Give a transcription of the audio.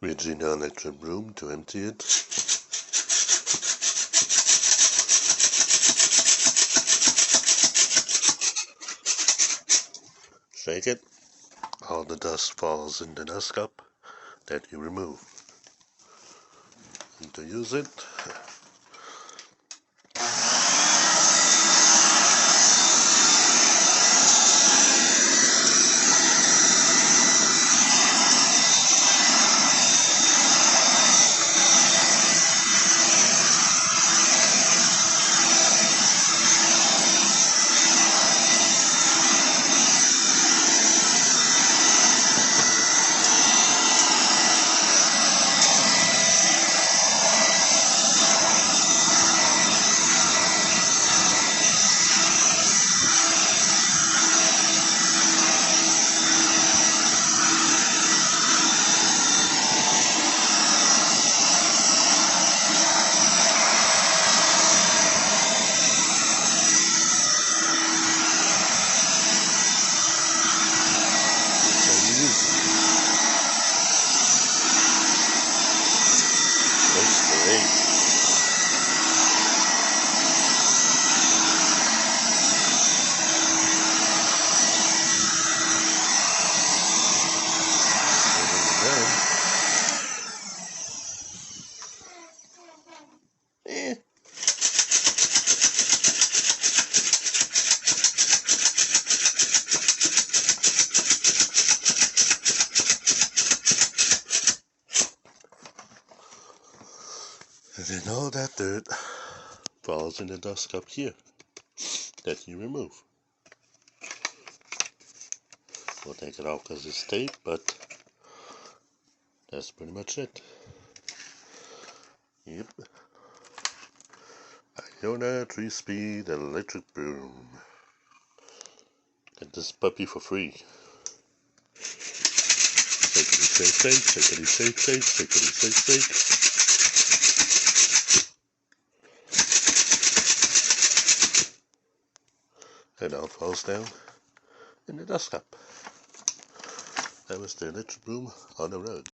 Regina electric broom to empty it. Shake it. All the dust falls in the dust cup that you remove. And to use it, that's great. And then all that dirt falls in the dust cup here that you remove. We'll take it off because it's tape, but that's pretty much it. Yep. Iona 3-speed electric broom. Get this puppy for free. Shakety shake shake, shakety shake shake, shakety shake shake. It all falls down in the dust cup. That was the electric broom on the road.